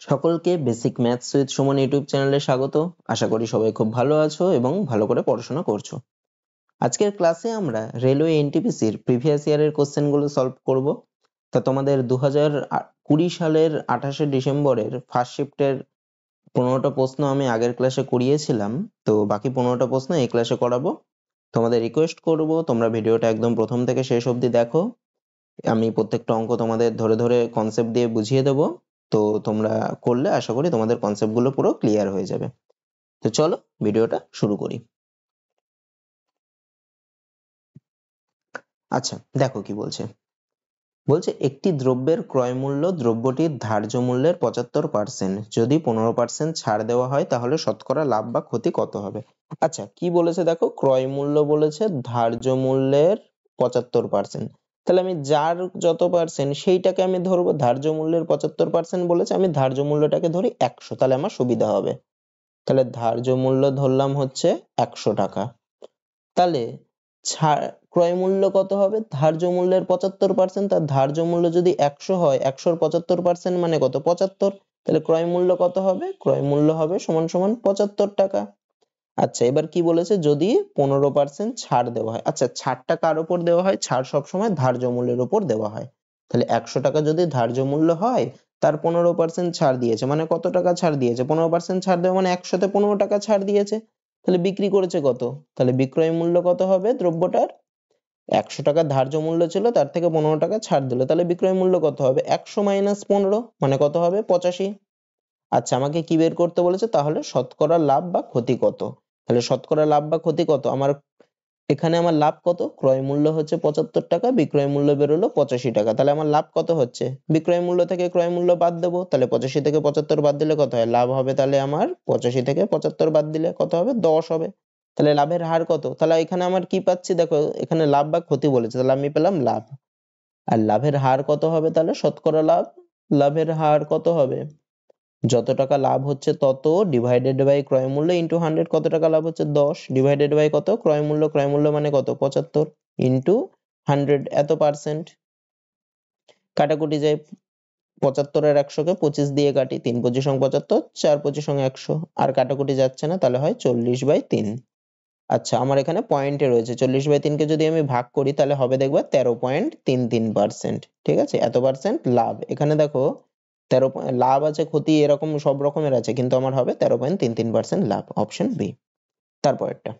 সকলকে basic maths with Suman YouTube চ্যানেলে স্বাগত। আশা করি সবাই খুব ভালো আছো এবং ভালো করে পড়াশোনা করছো। আজকের ক্লাসে আমরা রেলওয়ে এনটিপিসির প্রিভিয়াস ইয়ারের কোশ্চেনগুলো সলভ করব। তা তোমাদের 2020 সালের 28শে ডিসেম্বরের ফার্স্ট শিফটের 15টা প্রশ্ন আমি আগের ক্লাসে করিয়েছিলাম, তো বাকি 15টা প্রশ্ন এই ক্লাসে করাবো। তোমাদের রিকোয়েস্ট করব তোমরা ভিডিওটা একদম প্রথম থেকে শেষ অবধি দেখো। আমি প্রত্যেকটা অঙ্ক তোমাদের ধরে ধরে কনসেপ্ট দিয়ে বুঝিয়ে দেবো, তো তোমরা করলে আশা করি তোমাদের কনসেপ্ট গুলো পুরো ক্লিয়ার হয়ে যাবে। তো চলো ভিডিওটা শুরু করি। আচ্ছা, দেখো কি বলছে। বলছে একটি দ্রব্যের ক্রয় মূল্য দ্রব্যটির ধার্য মূল্যের 75%, যদি 15% ছাড় দেওয়া হয় তাহলে শতকরা লাভ বা ক্ষতি কত হবে। আচ্ছা, কি বলেছে দেখো, ক্রয় মূল্য বলেছে ধার্য মূল্যের 75%। তাহলে আমি যার যত পার্সেন্ট সেইটাকে আমি ধরবো। ধার্য মূল্যের 75% বলেছে, আমি ধার্য মূল্যটাকে ধরি 100, তাহলে আমার সুবিধা হবে। তাহলে ধার্য মূল্য ধরলাম হচ্ছে 100 টাকা। তাহলে ক্রয় মূল্য কত হবে? ধার্য মূল্যের 75%, তার ধার্য মূল্য যদি 100 হয়, 100-র 75% মানে কত? 75। তাহলে ক্রয় মূল্য কত হবে? ক্রয় মূল্য হবে সমান সমান 75 টাকা। আচ্ছা, এবার কি বলেছে? যদি 15% ছাড় দেওয়া হয়। আচ্ছা, ছাড়টা কার উপর দেওয়া হয়? ছাড় সবসময় ধার্য মূল্যের উপর দেওয়া হয়। তাহলে 100 টাকা যদি ধার্য মূল্য হয়, তার 15% ছাড় দিয়েছে, মানে কত টাকা ছাড় দিয়েছে? 15% ছাড় দেওয়া মানে 100-তে 15 টাকা ছাড় দিয়েছে। তাহলে বিক্রি করেছে কত? তাহলে বিক্রয় মূল্য কত হবে দ্রব্যটার? 100 টাকা ধার্য মূল্য ছিল, তার থেকে 15 টাকা ছাড় দিল, তাহলে বিক্রয় মূল্য কত হবে? 100 মাইনাস 15 মানে কত হবে? 85। আচ্ছা, আমাকে কি বের করতে বলেছে? তাহলে শতকরা লাভ বা ক্ষতি কত। তাহলে শতকরা লাভ বা ক্ষতি কত? এখানে আমার লাভ কত? ক্রয় মূল্য হচ্ছে 75 টাকা, বিক্রয় মূল্য বেরোলো 85 টাকা। তাহলে আমার লাভ কত হচ্ছে? বিক্রয় মূল্য থেকে ক্রয় মূল্য বাদ দেবো, তাহলে 85 থেকে 75 বাদ দিলে কত হয়? লাভ হবে তাহলে আমার 85 থেকে 75 বাদ দিলে কত হবে? 10 হবে। তাহলে লাভের হার কত? তাহলে এখানে আমার কি পাচ্ছি দেখো, এখানে লাভ বা ক্ষতি বলেছে, তাহলে আমি পেলাম লাভ। আর লাভের হার কত হবে তাহলে? শতকরা লাভ। লাভের হার কত হবে? যত টাকা লাভ হচ্ছে তত ডিভাইডেড বাই ক্রয় মূল্য ইন্টু 100। কত টাকা লাভ হচ্ছে? 10 ডিভাইডেড বাই কত? ক্রয় মূল্য। ক্রয় মূল্য মানে কত? 75 ইন্টু 100, এত পার্সেন্ট। কাটাকুটি যায়, 75 আর 100 কে 25 দিয়ে কাটি, 3×25 = 75, 4×25 = 100, আর কাটাকুটি যাচ্ছে না, তাহলে হয় 40/3। আচ্ছা, আমার এখানে পয়েন্টে রয়েছে 40/3 কে যদি আমি ভাগ করি তাহলে হবে দেখবে 13.33%। ঠিক আছে, এত পার্সেন্ট লাভ। এখানে দেখো 13 লাভ আছে, ক্ষতি, এরকম সব রকমের আছে, কিন্তু আমার হবে 13.33% লাভ, অপশন বি। তারপরেরটা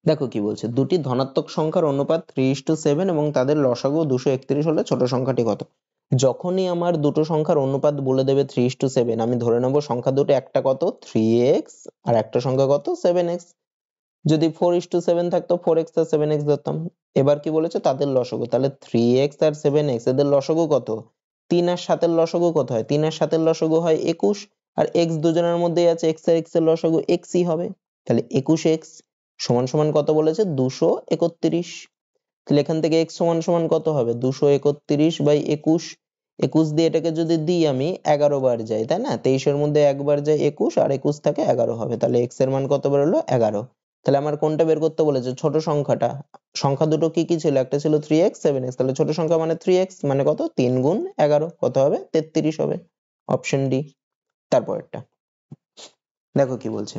দেখো কি বলছে। দুটি ধনাত্মক সংখ্যার অনুপাত 3:7 এবং তাদের লসাগু 231 হলে ছোট সংখ্যাটি কত? যখনই আমার দুটো সংখ্যার অনুপাত বলে দেবে 3:7, আমি ধরে নেবো সংখ্যা দুটো, একটা কত 3x আর একটা সংখ্যা কত 7x। যদি 4:7 থাকতো 4x আর 7x ধরতাম। এবার কি বলেছে? তাদের লসাগু। তাহলে 3x আর 7x এদের লসাগু কত? 3 আর 7 এর লসাগু কত হয়? 3 আর 7 এর লসাগু হয় 21, আর x দুজনের মধ্যেই আছে, x আর x এর লসাগু x ই হবে। তাহলে 21x সমান সমান কত বলেছে? 231। তাহলে এখান থেকে x সমান সমান কত হবে? 231/21। 21 দিয়ে এটাকে যদি দিই আমি 11 বার যাই, তাই না? 23 এর মধ্যে একবার যায় 21, আর 21 থাকে 11 হবে। তাহলে x এর মান কত বেরোলো? 11। তাহলে আমার কোনটা বের করতে বলেছে? ছোট সংখ্যাটা। সংখ্যা দুটো কি কি ছিল? একটা ছিল 3x 7x, তাহলে ছোট সংখ্যা মানে 3x মানে কত? 3 গুণ 11 কত হবে? 33 হবে, অপশন ডি। তারপরেরটা দেখো কি বলছে।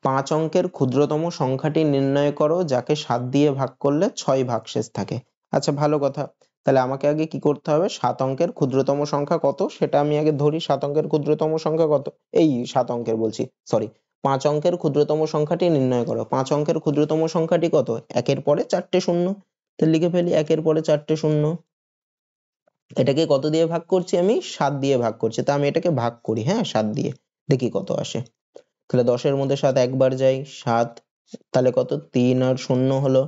5 অঙ্কের ক্ষুদ্রতম সংখ্যাটি নির্ণয় করো যাকে 7 দিয়ে ভাগ করলে 6 ভাগশেষ থাকে। আচ্ছা, ভালো কথা। তাহলে আমাকে আগে কি করতে হবে? 7 অঙ্কের ক্ষুদ্রতম সংখ্যা কত সেটা আমি আগে ধরি। 7 অঙ্কের ক্ষুদ্রতম সংখ্যা কত? এই 7 অঙ্কের বলছি, সরি, 5 অঙ্কের ক্ষুদ্রতম সংখ্যাটি নির্ণয় করো। 5 অঙ্কের ক্ষুদ্রতম সংখ্যাটি কত? একের পরে 4টে শূন্য। তাহলে লিখে ফেলি, একের পরে 4টে শূন্য। এটাকে কত দিয়ে ভাগ করছি? আমি 7 দিয়ে ভাগ করছি। তা আমি এটাকে ভাগ করি, হ্যাঁ, 7 দিয়ে, দেখি কত আসে। তাহলে 10 এর মধ্যে 7 একবার যায়, 7, তাহলে কত? 3 আর 0 হলো,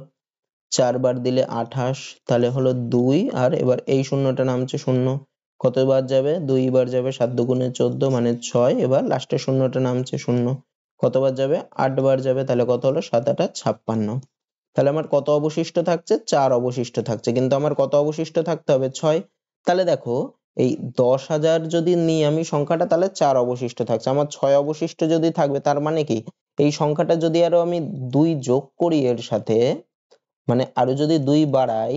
4 বার দিলে 28, তাহলে হলো 2, আর এবার এই শূন্যটা নামছে 0, কতবার যাবে? 2 বার যাবে, 7 দুগুণে 14 মানে 6, এবার লাস্টের শূন্যটা নামছে 0, কতবার যাবে? 8 বার যাবে, তাহলে কত হলো? 7 8 56। তাহলে আমার কত অবশিষ্ট থাকছে? 4 অবশিষ্ট থাকছে, কিন্তু আমার কত অবশিষ্ট থাকতে হবে? 6। তাহলে দেখো, এই 10,000 যদি নিই আমি সংখ্যাটা, তাহলে 4 অবশিষ্ট থাকছে, আমার 6 অবশিষ্ট যদি থাকবে, তার মানে কি এই সংখ্যাটা যদি আরো আমি 2 যোগ করি এর সাথে, মানে আরো যদি 2 বাড়াই,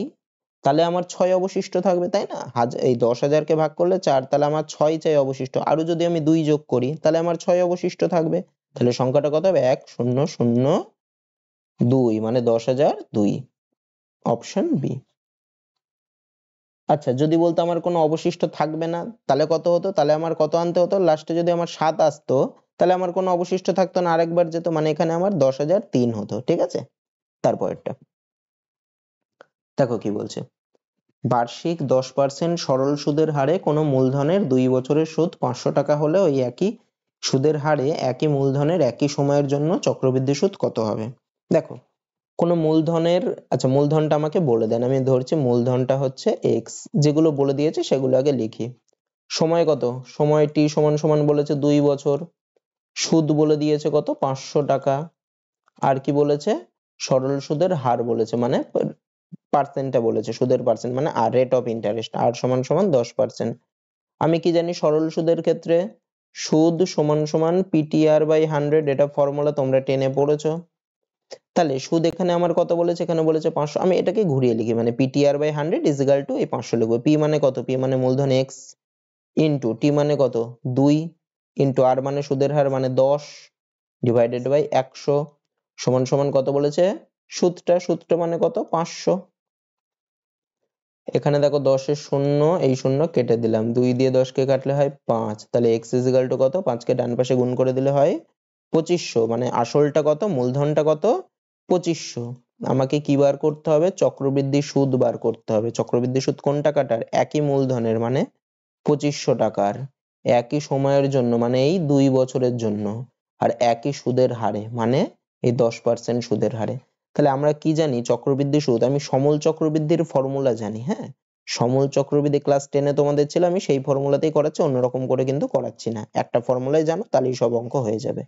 তাহলে আমার 6 অবশিষ্ট থাকবে, তাই না? এই 10,000 কে ভাগ করলে 4, তাহলে আমার 6 চাই অবশিষ্ট। আরো যদি আমি 2 যোগ করি তাহলে আমার 6 অবশিষ্ট থাকবে। তাহলে সংখ্যাটা কত হবে? 1002, মানে 10,002, অপশন বি। আচ্ছা, যদি বলতো আমার কোনো অবশিষ্ট থাকবে না, তাহলে কত হতো? তাহলে আমার কত আনতে হতো? লাস্টে যদি আমার 7 আসতো তাহলে আমার কোনো অবশিষ্ট থাকতো না, আরেকবার যেত, মানে এখানে আমার 10,003 হতো। ঠিক আছে, তারপরেরটা দেখো কি বলছে। বার্ষিক 10% সরল সুদের হারে কোনো মূলধনের 2 বছরের সুদ 500 টাকা হলে ওই একই সুদের হারে একই মূলধনের একই সময়ের জন্য চক্রবৃদ্ধি সুদ কত হবে? দেখো, কোনো মূলধনের, আচ্ছা মূলধনটা আমাকে বলে দেন, আমি ধরছি মূলধনটা হচ্ছে x, যেগুলো বলে দিয়েছে সেগুলো আগে লিখি। সময় কত? সময় t সমান সমান বলেছে 2 বছর, সুদ বলে দিয়েছে কত? 500 টাকা, আর কি বলেছে? সরল সুদের হার বলেছে, মানে পার্সেন্টটা বলেছে, সুদের পার্সেন্ট, মানে আর রেট অফ ইন্টারেস্ট, আর সমান সমান 10%। আমি কি জানি সরল সুদের ক্ষেত্রে সুদ সমান সমান পিটিআর বাই 100, এটা ফর্মুলা তোমরা 10 পড়েছো। তাহলে সুদ এখানে আমার কত বলেছে? এখানে বলেছে 500। আমি এটাকে ঘুরিয়ে লিখি, মানে PTR by 100 is equal to এই 500 লিখবো। পি মানে কত? পি মানে মূলধন x, ইন্টু টি মানে কত? 2, ইন্টু আর মানে সুদের হার মানে 10, ডিভাইডেড বাই 100, সমান সমান কত বলেছে? সুদটা মানে কত? 500। এখানে দেখো 10 এর শূন্য, এই শূন্য কেটে দিলাম, 2 দিয়ে 10 কে কাটলে হয় 5, তাহলে x ইজ ইকুয়াল টু কত? 5 কে ডান পাশে গুণ করে দিলে হয় 2500, মানে আসলটা কত? মূলধনটা কত? 2500। আমাকে কি বার করতে হবে? চক্রবৃদ্ধি সুদ বার করতে হবে। চক্রবৃদ্ধি সুদ কোন টাকাটার? একই মূলধনের, মানে 2500 টাকার, একই সময়ের জন্য, মানে এই 2 বছরের জন্য, আর একই সুদের হারে, মানে এই 10% সুদের হারে। তাহলে আমরা কি জানি চক্রবৃদ্ধি সুদ? আমি সমল চক্রবৃদ্ধির ফর্মুলা জানি। হ্যাঁ, সমল চক্রবৃদ্ধি ক্লাস 10 তোমাদের ছিল, আমি সেই ফর্মুলাতেই করাচ্ছি, অন্যরকম করে কিন্তু করাচ্ছি না। একটা ফর্মুলাই জানো, তাহলেই সব অঙ্ক হয়ে যাবে।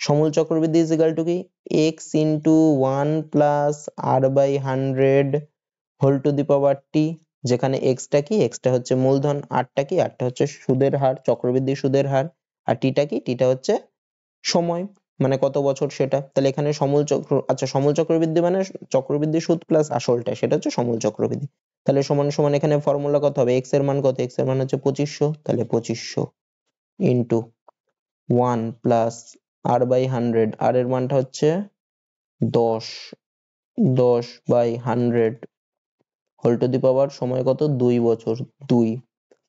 সমল চক্রবৃদ্ধি ইজ ইকুয়াল টু কি? x into 1 plus r by 100 whole to the power T, যেখানে x টা কি? x টা হচ্ছে মূলধন, r টা কি? r টা হচ্ছে সুদের হার, চক্রবৃদ্ধি সুদের হার, আর টি টা কি? টি টা হচ্ছে সময়, মানে কত বছর সেটা। তাহলে এখানে সমল চক্র, আচ্ছা সমল চক্রবৃদ্ধি মানে চক্রবৃদ্ধি সুদ প্লাস আসলটা, সেটা হচ্ছে সমল চক্রবৃদ্ধি। তাহলে সমান সমান এখানে ফর্মুলা কত হবে? x এর মান কত? x এর মান হচ্ছে 2500, তাহলে 2500 into 1 plus r by 100, r এর মানটা হচ্ছে 10, 10 by 100 whole to the power সময় কত? 2 বছর, 2,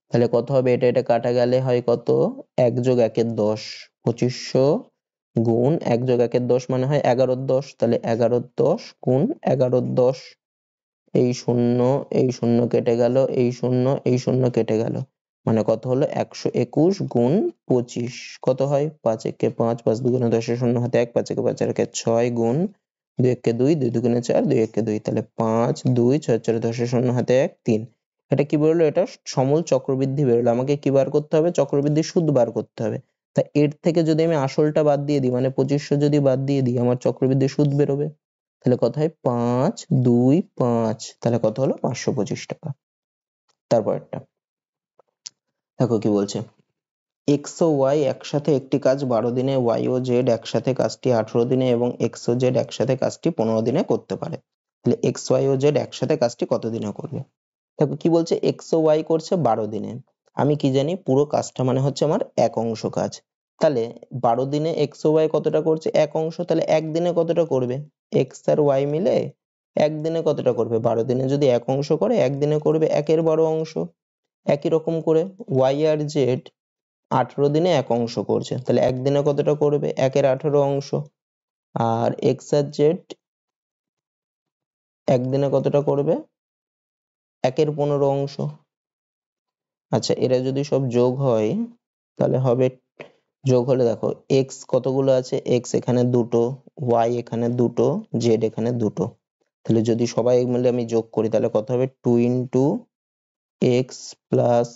তাহলে কত হবে? এটা এটা কাটা গেলে হয় কত? 1 যোগ 1 এর 10, 2500 গুণ 1 যোগ 1 এর 10 মানে হয় 11 10, তাহলে 11 10 গুণ 11 10, এই শূন্য এই শূন্য কেটে গেল, এই শূন্য এই শূন্য কেটে গেল, মানে কত হলো? 121 গুণ 25, কত হয়? 5 একে 5, 5 দুগুণে 10, এর শূন্য হাতে 1, 5 একে 5, 4 একে 6 গুণ 2 একে 2, 2 দুগুণে 4, 2 একে 2, তাহলে 5 2 6 4 10, এর শূন্য হাতে 1 3। এটা কি বেরোলো? এটা সমল চক্রবৃদ্ধি বেরোলো। আমাকে কি বার করতে হবে? চক্রবৃদ্ধি সুদ বার করতে হবে। তা এর থেকে যদি আমি আসলটা বাদ দিয়ে দিই, মানে 2500 যদি বাদ দিয়ে দিই, আমার চক্রবৃদ্ধি সুদ বেরোবে। তাহলে কত হয়? 5 2 5, তাহলে কত হলো? 525 টাকা। তারপরেরটা দেখো কি বলছে। x ও y একসাথে একটি কাজ 12 দিনে, y ও z একসাথে কাজটি 18 দিনে এবং x ও z একসাথে কাজটি 15 দিনে করতে পারে। তাহলে x y ও z একসাথে কাজটি কত দিনে করবে? দেখো কি বলছে, x ও y করছে 12 দিনে। আমি কি জানি? পুরো কাজটা মানে হচ্ছে আমার এক অংশ কাজ। তাহলে 12 দিনে x ও y কতটা করছে? এক অংশ। তাহলে একদিনে কতটা করবে? x আর y মিলে একদিনে কতটা করবে? 12 দিনে যদি এক অংশ করে, একদিনে করবে 1/12 অংশ। একই রকম করে y আর z 18 দিনে এক অংশ করছে, তাহলে একদিনে কতটা করবে? 1/18 অংশ। আর x আর z একদিনে কতটা করবে? 1/15 অংশ। আচ্ছা, এরা যদি সব যোগ হয় তাহলে হবে, যোগ হলে দেখো x কতগুলো আছে? x এখানে দুটো, y এখানে দুটো, z এখানে দুটো। তাহলে যদি সবাই মিলে আমি যোগ করি তাহলে কত হবে? 2 into x plus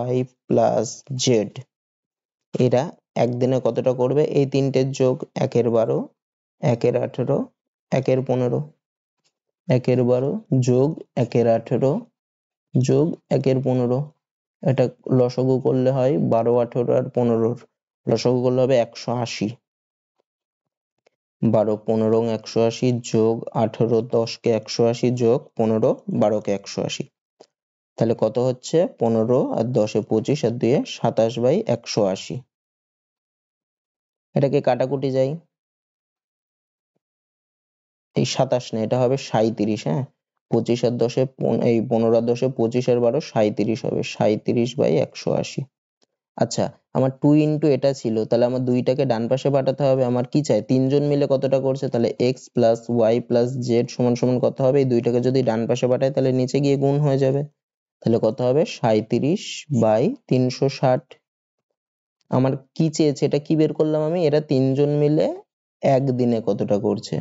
y plus z। এরা একদিনে কতটা করবে? এই তিনটের যোগ, 1/12, 1/18, 1/15, 1/12 যোগ 1/18 যোগ 1/15। এটা লসাগু করলে হয় 12 18 আর 15, লসাগু করলে হবে 180। 12 15 180 যোগ 18 10 কে 180 যোগ 15 12 কে 180, তাহলে কত হচ্ছে 15 আর 10 এ 25 আর 2 এ 27/180। এটাকে কাটাকুটি যাই, এই 27 না, এটা হবে 37। হ্যাঁ, 25 আর 10 এ এই 15 আর 10 এ 25 আর 12 37 হবে, 37/180। আচ্ছা, আমার 2 ইনটু এটা ছিল, তাহলে আমার 2টাকে ডান পাশে পাঠাতে হবে। আমার কি চাই, তিনজন মিলে কতটা করছে, তাহলে x plus y plus z সমান সমান কত হবে, এই 2টাকে যদি ডান পাশে পাঠাই তাহলে নিচে গিয়ে গুণ হয়ে যাবে। তাহলে কত হবে 37/360। আমার কি চেয়েছে, এটা কি বের করলাম আমি, এরা তিনজন মিলে একদিনে কতটা করছে।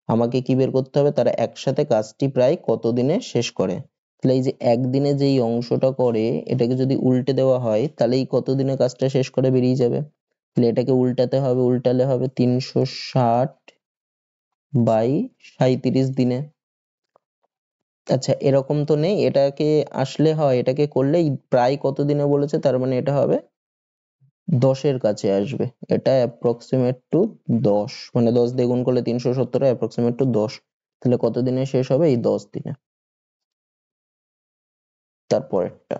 আমাকে কি বের করতে হবে, তারা একসাথে কাজটি প্রায় কত দিনে শেষ করে। তাহলে এই যে একদিনে যেই অংশটা করে, এটাকে যদি উল্টে দেওয়া হয় তাহলে এই কত দিনে কাজটা শেষ করে বেরিয়ে যাবে। তাহলে এটাকে উল্টাতে হবে, উল্টালে হবে 360/37 দিনে। আচ্ছা, এরকম তো নেই, এটাকে আসলে হয়, এটাকে করলেই প্রায় কত দিনে বলেছে, তার মানে এটা হবে 10 কাছে আসবে। এটা অ্যাপ্রক্সিমেট টু 10, মানে 10 দিয়ে গুণ করলে 370, অ্যাপ্রক্সিমেট টু 10। তাহলে কত দিনে শেষ হবে, এই 10 দিনে। তারপরেরটা,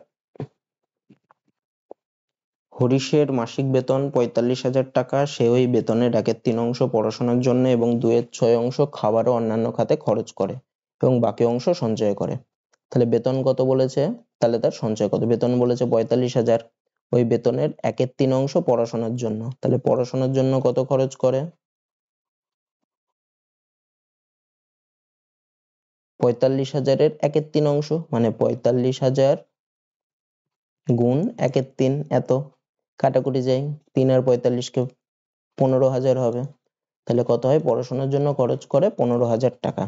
হরিশের মাসিক বেতন 45,000 টাকা। সে ওই বেতনের 1/3 অংশ পড়াশোনার জন্য এবং 2/6 অংশ খাবার ও অন্যান্য খাতে খরচ করে এবং বাকি অংশ সঞ্চয় করে। তাহলে বেতন কত বলেছে, তাহলে তার সঞ্চয় কত। বেতন বলেছে 45,000, ওই বেতনের 1/3 অংশ পড়াশোনার জন্য, তাহলে পড়াশোনার জন্য কত খরচ করে, 45,000-এর 1/3 অংশ, মানে 45,000 গুণ 1/3, এত। কাটাকুটি যাই, 3 আর 45 কে 15,000 হবে। তাহলে কত হয়, পড়াশোনার জন্য খরচ করে 15,000 টাকা।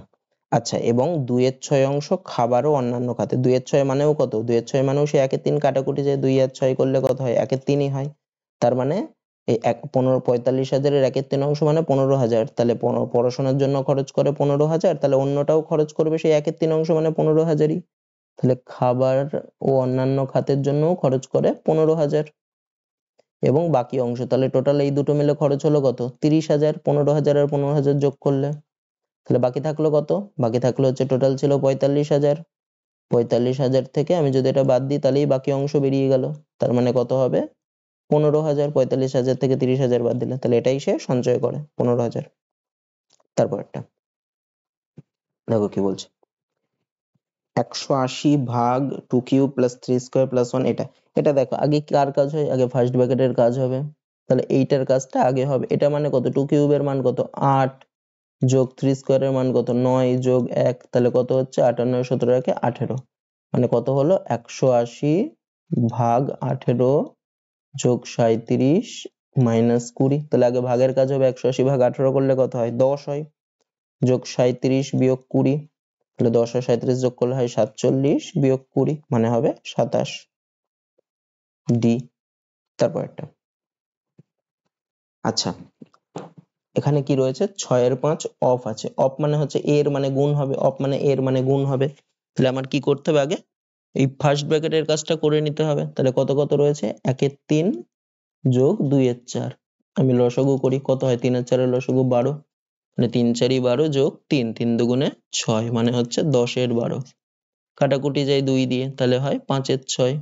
আচ্ছা, এবং 2/6 অংশ খাবার ও অন্যান্য খাতে। 2/6 মানেও কত, 2/6 মানেও সে 1/3, কাটাকুটি যায়, 2 আর 6 করলে কত হয়, 1/3 হয়। তার মানে এই 45,000-এর 1/3 অংশ মানে 15,000। তাহলে পড়াশোনার জন্য খরচ করে 15,000, তাহলে অন্যটাও খরচ করবে সেই 1/3 অংশ মানে 15,000-ই। তাহলে খাবার ও অন্যান্য খাতের জন্যও খরচ করে 15,000 এবং বাকি অংশ, তাহলে টোটাল এই দুটো মিলে খরচ হলো কত, 30,000। 15,000 আর 15,000 যোগ করলে তাহলে বাকি থাকলো কত, বাকি থাকলো হচ্ছে, টোটাল ছিল 45,000। 45,000 থেকে আমি যদি এটা বাদ দিই তাহলেই বাকি অংশ বেরিয়ে গেল। তার মানে কত হবে, 15,000। 45,000 থেকে 30,000 বাদ দিলে, তাহলে এটাই সে সঞ্চয় করে, 15,000। তারপরটা দেখো কি বলছে, 180 ভাগ 2 কিউব প্লাস 3 স্কোয়ার প্লাস 1। এটা এটা দেখো, আগে কার কাজ হয়, আগে ফার্স্ট ব্র্যাকেটের কাজ হবে। তাহলে এইটার কাজটা আগে হবে। এটা মানে কত, 2 কিউবের মান কত 8 যোগ 3 স্কোয়ারের মান কত 9 যোগ 1, তাহলে কত হচ্ছে 8 আর 9 17 একে 18, মানে কত হলো 180 ভাগ 18 যোগ 37 মাইনাস 20। তাহলে আগে ভাগের কাজ হবে, 180 ভাগ 18 করলে কত হয় 10 হয়, যোগ 37 বিয়োগ 20, তাহলে 10 আর 37 যোগ করলে হয় 47 বিয়োগ 20, মানে হবে 27 ডি। তারপরটা, আচ্ছা এখানে কি রয়েছে, 6 এর 5 অফ আছে। অফ মানে হচ্ছে এর মানে গুণ হবে, অফ মানে এর মানে গুণ হবে। তাহলে আমার কি করতে হবে, আগে এই ফার্স্ট ব্র্যাকেটের কাজটা করে নিতে হবে। তাহলে কত কত রয়েছে, 1 এর 3 যোগ 2 এর 4। আমি লসাগু করি, কত হয়, 3 আর 4 এর লসাগু 12, মানে 3 4 12 যোগ 3, 3 দুগুণে 6, মানে হচ্ছে 10 এর 12। কাটাকুটি যায় 2 দিয়ে, তাহলে হয় 5 এর 6।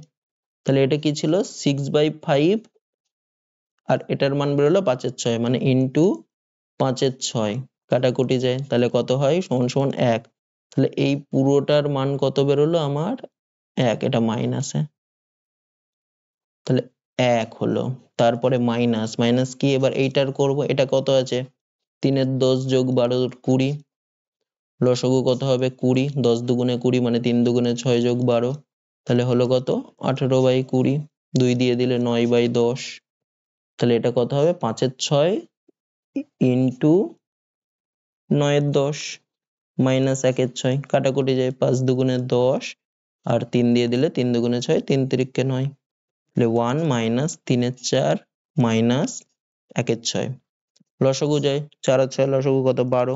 তাহলে এটা কি ছিল, 6/5, আর এটার মান বেরোলো 5 এর 6, মানে ইন্টু 5 এর 6। কাটাকুটি যায়, তাহলে কত হয়, সমান সমান 1। তাহলে এই পুরোটার মান কত বেরোলো আমার, 1। এটা মাইনাসে, তাহলে 1 হলো। তারপরে মাইনাস, মাইনাস কি, এবার এইটার করব, এটা কত আছে, 3 এর 10 যোগ 12 20, লসাগু কত হবে 20, 10 দুগুণে 20, মানে 3 দুগুণে 6 যোগ 12, তাহলে হলো কত 18/20, 2 দিয়ে দিলে 9/10। তাহলে এটা কত হবে, 5 এর 6 ইন্টু 9 এর 10 মাইনাস 1 এর 6। কাটাকুটি যায়, 5 দুগুণে 10 আর 3 দিয়ে দিলে 3 দুগুণে 6, 3 তিরিকে 9, তাহলে 1 মাইনাস 3 এর 4 মাইনাস 1 এর 6। লসাগু যায়, 4 আর 6 লসাগু কত 12,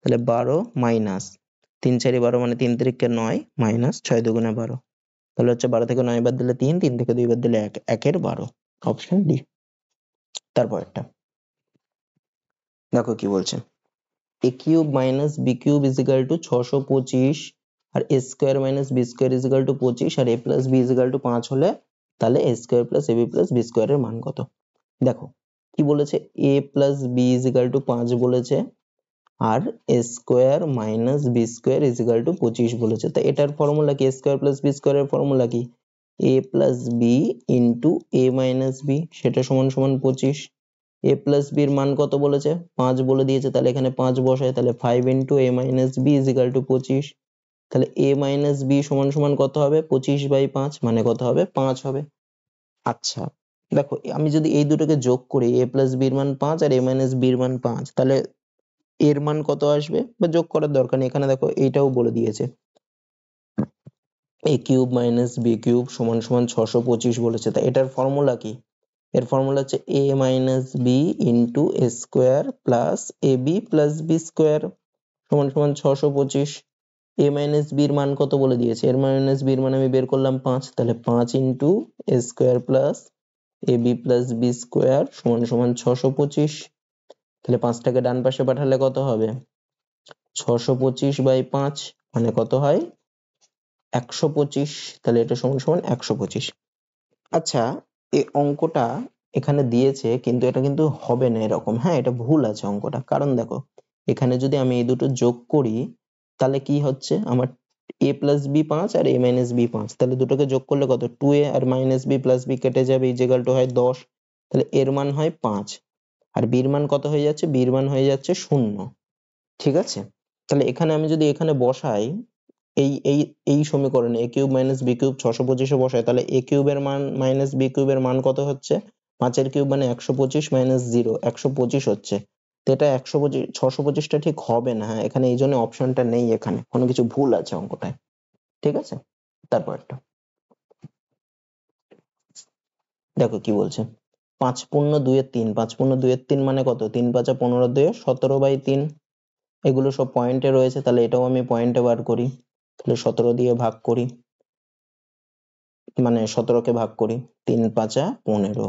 তাহলে 12 মাইনাস 3 4 12, মানে 3 তিরিকে 9 মাইনাস 6 দুগুণে 12, তাহলে হচ্ছে 12 থেকে 9 বাদ দিলে 3, 3 থেকে 2 বাদ দিলে 1, 1 এর 12, অপশন ডি। তারপর একটা দেখো কি বলছে, a cube minus b cube is equal to 625 R a square minus b square is equal to 25 R a plus b is equal to 5 হলে তাহলে a square plus ab plus b square এর মান কত? দেখো কি বলেছে, a plus b is equal to 5 বলেছে আর a square minus b square is equal to 25 বলেছে। তো এটার ফর্মুলা কি? a square plus b square এর ফর্মুলা কি? a plus b into a minus b, সেটা সমান সমান 25। a plus b এর মান কত বলেছে? 5 বলে দিয়েছে, তাহলে এখানে 5 বসায়, তাহলে 5 into a minus b is equal to 25। তাহলে a minus b সমান সমান কত হবে? 25/5, মানে কত হবে? 5 হবে। আচ্ছা দেখো আমি যদি এই দুটোকে যোগ করি, a plus b এর মান 5 আর a minus b এর মান 5, তাহলে এর মান কত আসবে? বা যোগ করার দরকার নেই, এখানে দেখো এইটাও বলে দিয়েছে, a cube minus b cube সমান সমান 625 বলেছে। তাই এটার ফর্মুলা কি? এর ফর্মুলা হচ্ছে a minus b into a square plus ab plus b square সমান সমান 625। a minus b এর মান কত বলে দিয়েছে? এর minus b এর মান আমি বের করলাম 5, তাহলে 5 into a square plus ab plus b square সমান সমান 625। তাহলে 5টাকে ডান পাশে পাঠালে কত হবে? 625/5 মানে কত হয়? 125। তাহলে এটা সমান সমান 125। আচ্ছা এই অঙ্কটা এখানে দিয়েছে কিন্তু এটা কিন্তু হবে না এরকম, হ্যাঁ এটা ভুল আছে অঙ্কটা। কারণ দেখো এখানে যদি আমি এই দুটো যোগ করি তাহলে কি হচ্ছে, আমার a plus b 5 R a minus b 5, তাহলে দুটোকে যোগ করলে কত? 2a আর minus b plus b কেটে যাবে, ইজ ইকুয়াল টু হয় 10। তাহলে এর মান হয় 5 আর b এর মান কত হয়ে যাচ্ছে? b এর মান হয়ে যাচ্ছে 0। ঠিক আছে, তাহলে এখানে আমি যদি এখানে বসাই এই এই এই সমীকরণে a cube minus b cube 625 বসাই, তাহলে a কিউবের মান মাইনাস b কিউবের মান কত হচ্ছে? 5 এর কিউব মানে 125 মাইনাস 0 125 হচ্ছে। তো এটা 125 625টা ঠিক হবে না, হ্যাঁ এখানে এই জন্য অপশনটা নেই, এখানে কোনো কিছু ভুল আছে অঙ্কটায়। ঠিক আছে, তারপরটা দেখো কি বলছে, 5 পূর্ণ 2 এর 3, 5 পূর্ণ 2 এর 3 মানে কত? 3 5 15 2 17/3। এগুলো সব পয়েন্টে রয়েছে, তাহলে এটাও আমি পয়েন্টে বার করি, তাহলে 17 দিয়ে ভাগ করি, মানে 17কে ভাগ করি, 3 5 15,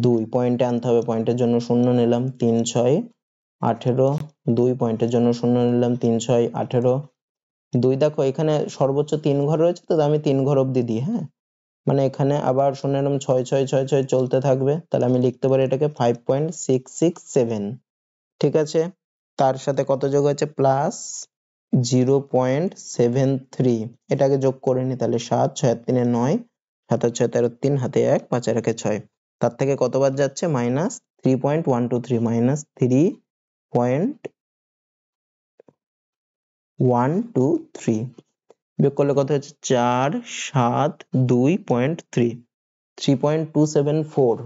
2 পয়েন্টে আনতে হবে, পয়েন্টের জন্য 0 নিলাম, 3 6 18, 2 পয়েন্টের জন্য 0 নিলাম, 3 6 18, 2 দেখো এখানে সর্বোচ্চ 3 ঘর রয়েছে, তো আমি 3 ঘর অবধি দিই, হ্যাঁ মানে এখানে আবার 0 নিলাম, 6 6 6 6 চলতে থাকবে, তাহলে আমি লিখতে পারি এটাকে 5.667। ঠিক আছে, তার সাথে কত যোগ হয়েছে? প্লাস 0.73, এটাকে যোগ করে নি, তাহলে 7 6 আর 3 9, 7 আর 6 13, 3 হাতে 1 5 আর 1 6, তার থেকে কতবার যাচ্ছে? মাইনাস 3.123, মাইনাস 3.123 বিয়োগ করলে কত হচ্ছে? 4 7 2.3, 3.274।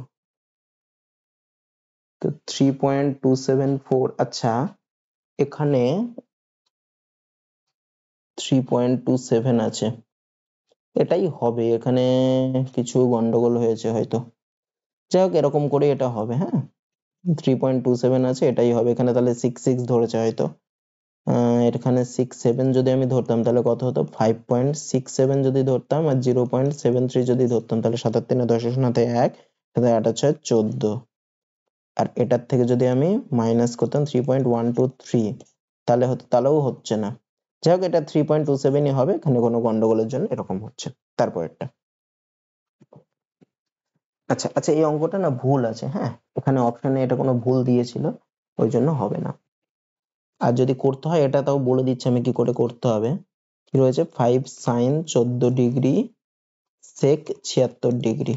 তো 3.274, আচ্ছা এখানে 3.27 আছে, এটাই হবে, এখানে কিছু গন্ডগোল হয়েছে হয়তো, যাই হোক এরকম করে এটা হবে, হ্যাঁ 3.27 আছে, এটাই হবে। এখানে তাহলে 6 ধরেছে হয়তো, এখানে 6 7 যদি আমি ধরতাম তাহলে কত হতো? 5.67 যদি ধরতাম আর 0.73 যদি ধরতাম, তাহলে 7 আর 3 10 হাতে 1, 8 আর 6 14, আর এটার থেকে যদি আমি মাইনাস করতাম 3.123 তাহলে হতো, তাহলেও হচ্ছে না। যাই হোক এটা 3.27ই হবে, এখানে কোনো গন্ডগোলের জন্য এরকম হচ্ছে। তারপরেরটা, আচ্ছা আচ্ছা এই অঙ্কটা না ভুল আছে, হ্যাঁ এখানে অপশনে এটা কোনো ভুল দিয়েছিল, ওই জন্য হবে না। আর যদি করতে হয় এটা তাও বলে দিচ্ছি আমি কি করে করতে হবে। কি রয়েছে? 5 sin 14 ডিগ্রি sec 76 ডিগ্রি।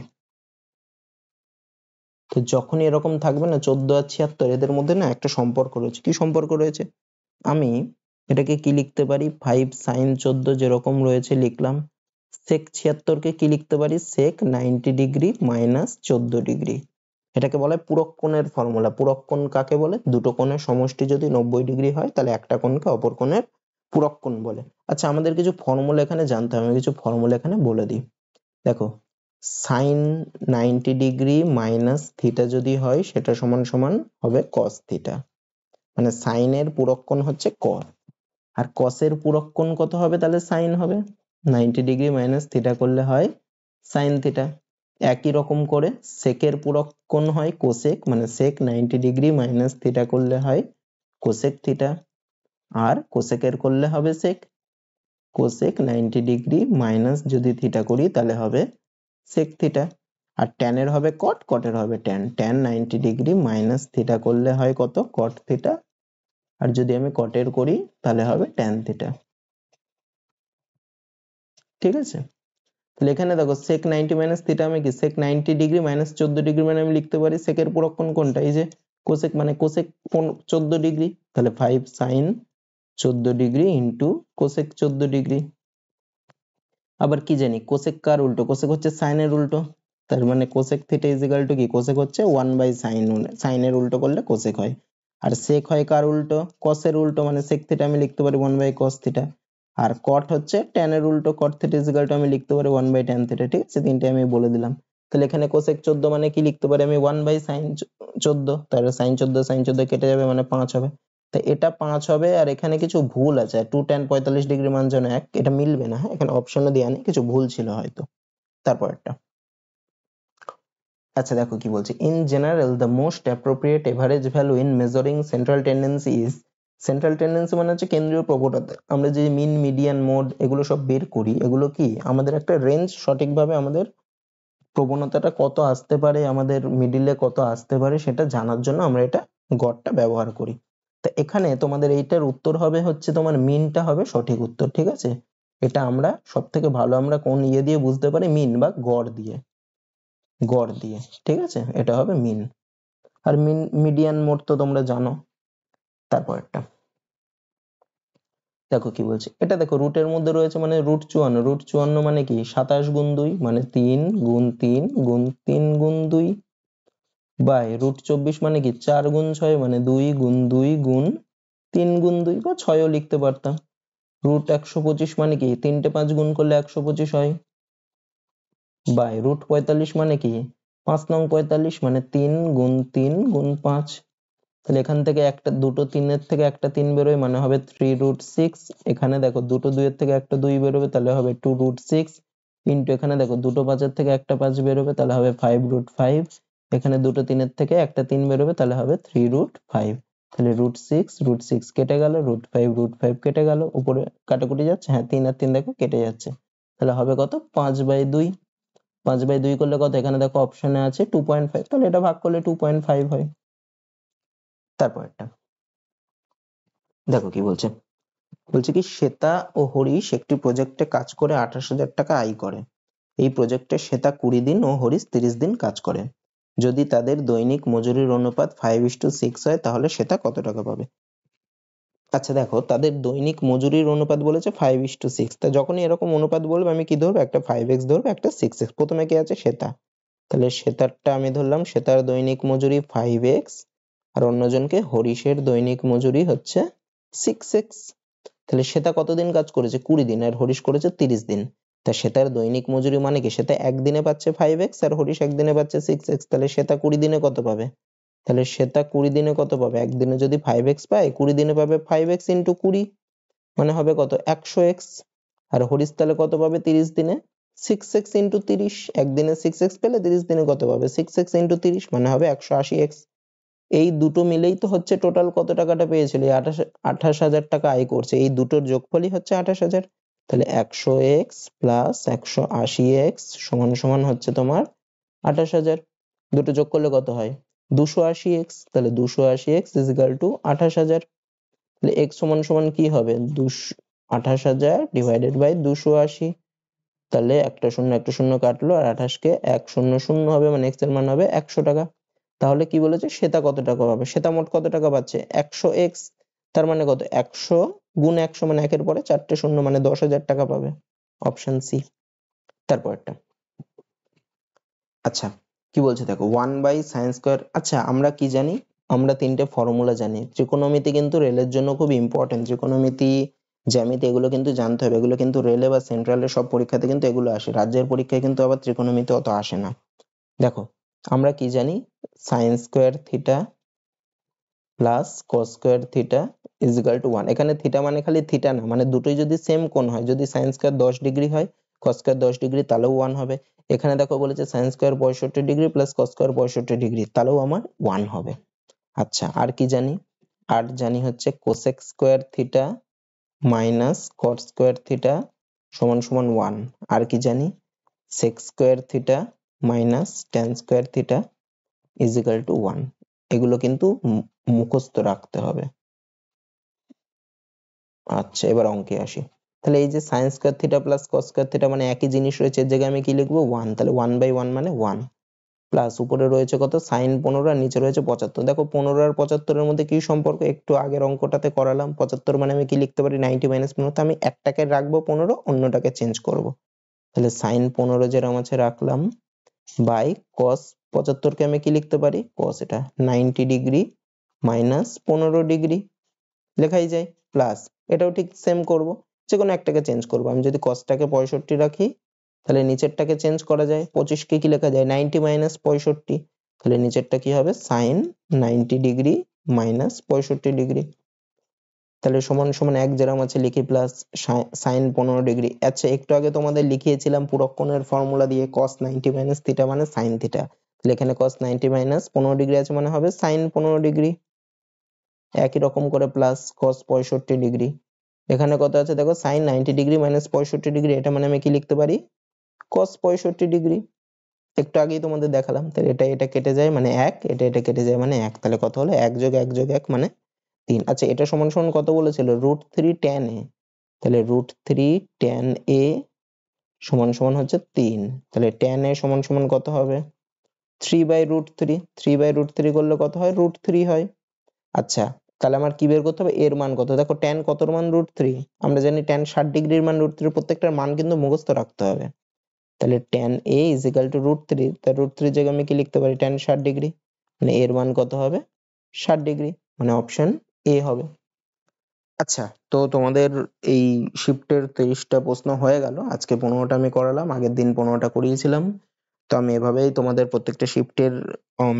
তো যখনই এরকম থাকবে না 14 আর 76 এদের মধ্যে না একটা সম্পর্ক রয়েছে। কি সম্পর্ক রয়েছে? আমি এটাকে কি লিখতে পারি? 5 sin 14 যেরকম রয়েছে লিখলাম, sec 76 কে কি লিখতে পারি? sec 90 degree minus 14 degree. এটাকে বলে পূরক কোণের ফর্মুলা। পূরক কোণ কাকে বলে? দুটো কোণের সমষ্টি যদি 90 ডিগ্রি হয় তাহলে একটা কোণকে অপর কোণের পূরক কোণ বলে। আচ্ছা আমাদের কিছু ফর্মুলা এখানে জানতে হবে, আমি কিছু ফর্মুলা এখানে বলে দিই। দেখো sin 90 ডিগ্রি মাইনাস থিটা যদি হয় সেটা সমান সমান হবে cos থিটা, মানে sin এর পূরক কোণ হচ্ছে cos, আর cos এর পূরক কোণ কত হবে? তাহলে sin হবে, 90 ডিগ্রি মাইনাস থিটা করলে হয় sin থিটা। একই রকম করে sec এর পূরক কোণ হয় cosec, মানে sec 90 ডিগ্রি মাইনাস থিটা করলে হয় কোসেক থিটা, আর কোসেকের করলে হবে সেক, কোসেক 90 ডিগ্রি মাইনাস যদি থিটা করি তাহলে হবে সেক থিটা, আর tan এর হবে cot, cot এর হবে tan, tan 90 degree minus theta করলে হয় কত cot থিটা, আর যদি আমি cot এর করি তাহলে হবে tan থিটা। ঠিক আছে, তাহলে এখানে দেখো sec 90 মাইনাস থিটা আমি কি sec 90 ডিগ্রি মাইনাস 14 ডিগ্রি মানে আমি লিখতে পারি সেকের পুরক্ষণ কোনটা, এই যে কোসেক, মানে কোসেক 14 ডিগ্রি, তাহলে 5 sin 14 degree into cosec 14 degree. আবার কি জানি কোসেক কার উল্টো, কোসেক হচ্ছে সাইন এর উল্টো, তার মানে cosec theta is equal to কি, কোসেক হচ্ছে 1 বাই সাইন, সাইন এর উল্টো করলে কোসেক হয়, আর সেক হয় কার উল্টো, কস এর উল্টো, মানে সেক থিটা আমি লিখতে পারি 1 বাই কস থিটা, আর কট হচ্ছে tan এর উল্টো, কট থিটা ইজ ইকুয়াল টু আমি লিখতে পারি 1 বাই tan থিটা। ঠিক আছে, তিনটে আমি বলে দিলাম। তাহলে এখানে কোসেক 14 মানে কি লিখতে পারি আমি 1 বাই সাইন 14, তাহলে সাইন 14 কেটে যাবে মানে 5 হবে, তো এটা 5 হবে, আর এখানে কিছু ভুল আছে, 2 tan 45 ডিগ্রি মান যেন 1, এটা মিলবে না, হ্যাঁ এখানে অপশনে দেয়া নেই, কিছু ভুল ছিল হয়তো। তারপর একটা, আচ্ছা দেখো কি বলছে, in general the most appropriate average value in measuring central tendency is, central tendency মানে হচ্ছে কেন্দ্রীয় প্রবণতা, আমরা যে মিন মিডিয়ান মোড এগুলো সব বের করি, এগুলো কি আমাদের একটা রেঞ্জ, সঠিকভাবে আমাদের প্রবণতাটা কত আসতে পারে, আমাদের মিডিলে কত আসতে পারে সেটা জানার জন্য আমরা এটা গড়টা ব্যবহার করি। তা এখানে তোমাদের এইটার উত্তর হবে হচ্ছে তোমার মিনটা হবে সঠিক উত্তর। ঠিক আছে, এটা আমরা সব থেকে ভালো আমরা কোন দিয়ে বুঝতে পারি, মিন বা গড় দিয়ে, গড় দিয়ে। ঠিক আছে, এটা হবে মিন, আর মিন মিডিয়ান মোড তো তোমরা জানো। তারপর একটা দেখো কি বলছে, এটা দেখো রুটের মধ্যে রয়েছে মানে রুট 54, রুট 54 মানে কি 27 গুণ 2 মানে 3 গুণ 3 গুণ 3 গুণ 2 বাই রুট 24 মানে কি 4 গুণ 6 মানে 2 গুণ 2 গুণ 3 গুণ 2 বা 6ও লিখতে পারতাম, রুট 125 মানে কি 3টে 5 গুণ করলে 125 হয়, বাই রুট 45 মানে কি 5 নং 45 মানে 3 গুণ 3 গুণ 5, তাহলে এখান থেকে একটা দুটো 3 এর থেকে একটা 3 বেরোয় মানে হবে 3 রুট 6, এখানে দেখো দুটো 2 এর থেকে একটা 2 বেরোবে তাহলে হবে 2 রুট 6, ইন্টু এখানে দেখো দুটো 5 এর থেকে একটা 5 বেরোবে তাহলে হবে 5 রুট 5, এখানে দুটো 3 এর থেকে একটা 3 বেরোবে তাহলে হবে 3 রুট 5, তাহলে রুট 6 কেটে গেল, রুট 5 কেটে গেল, উপরে কাটাকুটি যাচ্ছে, হ্যাঁ 3 আর 3 দেখো কেটে যাচ্ছে, তাহলে হবে কত 5/2, 5/2 করলে কত, এখানে দেখো অপশনে আছে 2.5, তাহলে এটা ভাগ করলে 2.5 হয়। তারপর একটা দেখো কি বলছে, বলছে কি শ্বেতা ও হরিশ একটি প্রজেক্টে কাজ করে 28,000 টাকা আয় করে, এই প্রজেক্টে শ্বেতা 20 দিন ও হরিশ 30 দিন কাজ করে, যদি তাদের দৈনিক মজুরির অনুপাত 5:6 হয় তাহলে শ্বেতা কত টাকা পাবে। আচ্ছা দেখো, তাদের দৈনিক মজুরির অনুপাত বলেছে 5:6, তা যখনই এরকম অনুপাত বলবে আমি কি ধরবো, একটা 5x ধরবো, একটা 6x, প্রথমে কি আছে শ্বেতা, তাহলে শ্বেতারটা আমি ধরলাম, শ্বেতার দৈনিক মজুরি 5x, আর অন্যজনকে হরিশের দৈনিক মজুরি হচ্ছে 6x, তাহলে শ্বেতা কতদিন কাজ করেছে 20 দিন, আর হরিশ করেছে 30 দিন, তা শ্বেতার দৈনিক মজুরি মানে কি, শ্বেতা একদিনে পাচ্ছে 5x আর হরিশ একদিনে পাচ্ছে 6x, তাহলে শ্বেতা 20 দিনে কত পাবে, তাহলে শ্বেতা 20 দিনে কত পাবে, একদিনে যদি 5x পায় 20 দিনে পাবে 5x ইন্টু 20 মানে হবে কত 100x, আর হরিশ তাহলে কত পাবে 30 দিনে 6x ইন্টু 30, একদিনে 6x পেলে 30 দিনে কত পাবে 6x ইন্টু 30 মানে হবে 180x। এই দুটো মিলেই তো হচ্ছে টোটাল কত টাকাটা পেয়েছিল, 28,000 টাকা আয় করছে, এই দুটোর যোগফলই হচ্ছে 28,000, তাহলে 100x প্লাস 180x সমান সমান হচ্ছে তোমার 28,000, দুটো যোগ করলে কত হয় 280x, তাহলে 280x ইজ ইকুয়াল টু 28,000, তাহলে x সমান সমান কি হবে 28,000 ডিভাইডেড বাই 280, তাহলে একটা শূন্য কাটলো আর 28 কে 100 হবে মানে x এর মান হবে 100 টাকা। তাহলে কি বলেছে শ্বেতা কত টাকা পাবে, শ্বেতা মোট কত টাকা পাচ্ছে 100x, তার মানে কত 100 গুণ 100 মানে একের পরে 4টে শূন্য মানে 10,000 টাকা পাবে, অপশন সি। তারপর একটা, আচ্ছা কি বলছে দেখো 1 বাই সাইন স্কোয়ার, আচ্ছা আমরা কি জানি, আমরা তিনটে ফর্মুলা জানি, ত্রিকোণমিতি কিন্তু রেলের জন্য খুব ইম্পর্টেন্ট, ত্রিকোণমিতি জ্যামিতি এগুলো কিন্তু জানতে হবে, এগুলো কিন্তু রেলে বা সেন্ট্রালের সব পরীক্ষাতে কিন্তু এগুলো আসে, রাজ্যের পরীক্ষায় কিন্তু আবার ত্রিকোণমিতি অত আসে না। দেখো আমরা কি জানি, sine square theta plus cos square theta is equal two 1, এখানে থিটা মানে খালি থিটা না, মানে দুটোই যদি সেম কোণ হয়, যদি সাইন স্কোয়ার 10 ডিগ্রি হয় কস স্কোয়ার 10 ডিগ্রি তাহলেও 1 হবে, এখানে দেখো বলেছে sine square 65 degree plus cos square 65 degree তাহলেও আমার 1 হবে। আচ্ছা আর কি জানি, আর জানি হচ্ছে cosec square theta minus cot square theta সমান সমান 1। আর কি জানি sec square theta minus tan square theta is equal to 1। এগুলো কিন্তু মুখস্থ রাখতে হবে। আচ্ছা, এবার অঙ্কে আসি। তাহলে এই যে sine square theta plus cos square theta মানে একই জিনিস রয়েছে, এর জায়গায় আমি কি লিখবো 1। তাহলে 1/1 মানে 1 প্লাস উপরে রয়েছে কত সাইন 15 আর নিচে রয়েছে 75। দেখো 15 আর 75 এর মধ্যে কি সম্পর্ক, একটু আগের অঙ্কটাতে করালাম। 75 মানে আমি কি লিখতে পারি 90 মাইনাস 15। আমি একটাকে রাখবো 15, অন্যটাকে চেঞ্জ করব। তাহলে সাইন 15 যেরকম আছে রাখলাম বাই কস 75 কে আমি কি লিখতে পারি কস এটা 90 ডিগ্রি মাইনাস 15 ডিগ্রি লেখাই যায় প্লাস এটাও ঠিক সেম করব, যে কোনো একটাকে চেঞ্জ করব। আমি যদি কসটাকে 65 রাখি তাহলে নিচেরটাকে চেঞ্জ করা যায়, 25 কে কি লেখা যায় 90 মাইনাস 65। তাহলে নিচেরটা কি হবে সাইন 90 ডিগ্রি মাইনাস 65 ডিগ্রি। তাহলে সমান সমান এক যেরকম আছে লিখি প্লাস সাইন 15 ডিগ্রি। আচ্ছা, একটু আগে তোমাদের লিখিয়েছিলাম পুরক্ষণের ফর্মুলা দিয়ে cos 90 মাইনাস থিটা মানে সাইন থিটা। তাহলে এখানে cos 90 মাইনাস 15 ডিগ্রি আছে মানে হবে সাইন 15 ডিগ্রি। একই রকম করে প্লাস cos 65 ডিগ্রি। এখানে কত আছে দেখো সাইন 90 ডিগ্রি মাইনাস 65 ডিগ্রি, এটা মানে আমি কি লিখতে পারি cos 65 ডিগ্রি। একটু আগেই তোমাদের দেখালাম। তাহলে এটা কেটে যায় মানে 1, এটা কেটে যায় মানে 1। তাহলে কত হলো 1 যোগ 1 যোগ 1 মানে 3। আচ্ছা, এটা সমান সমান কত বলেছিল √3 tan a। তাহলে √3 tan a সমান সমান হচ্ছে 3। তাহলে tan a সমান সমান কত হবে 3/√3। 3/√3 করলে কত হয় √3 হয়। আচ্ছা, তাহলে আমার কি বের করতে হবে এর মান কত। দেখো tan কতর মান √3, আমরা জানি tan 60 ডিগ্রির মান √3। প্রত্যেকটার মান কিন্তু মুখস্থ রাখতে হবে। তাহলে tan a is equal to √3। তাই √3 জায়গায় আমি কি লিখতে পারি tan 60 ডিগ্রি, মানে এর মান কত হবে 60 ডিগ্রি, মানে অপশন এ হবে। আচ্ছা, তো তোমাদের এই শিফটের 23টা প্রশ্ন হয়ে গেল। আজকে 15টা আমি করালাম, আগের দিন 15টা করিয়েছিলাম। তো আমি এভাবেই তোমাদের প্রত্যেকটা শিফটের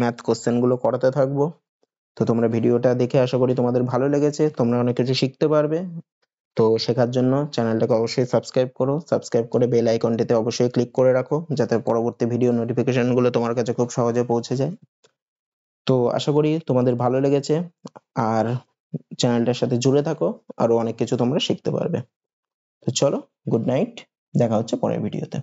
ম্যাথ কোশ্চেন গুলো করাতে থাকবো। তো তোমরা ভিডিওটা দেখে আশা করি তোমাদের ভালো লেগেছে, তোমরা অনেক কিছু শিখতে পারবে। তো শেখার জন্য চ্যানেলটাকে অবশ্যই সাবস্ক্রাইব করো, সাবস্ক্রাইব করে বেল আইকনটিতে অবশ্যই ক্লিক করে রাখো, যাতে পরবর্তী ভিডিও নোটিফিকেশন গুলো তোমার কাছে খুব সহজে পৌঁছে যায়। তো আশা করি তোমাদের ভালো লেগেছে, আর চ্যানেলটার সাথে জুড়ে থাকো, আরো অনেক কিছু তোমরা শিখতে পারবে। তো চলো, গুড নাইট, দেখা হচ্ছে পরের ভিডিওতে।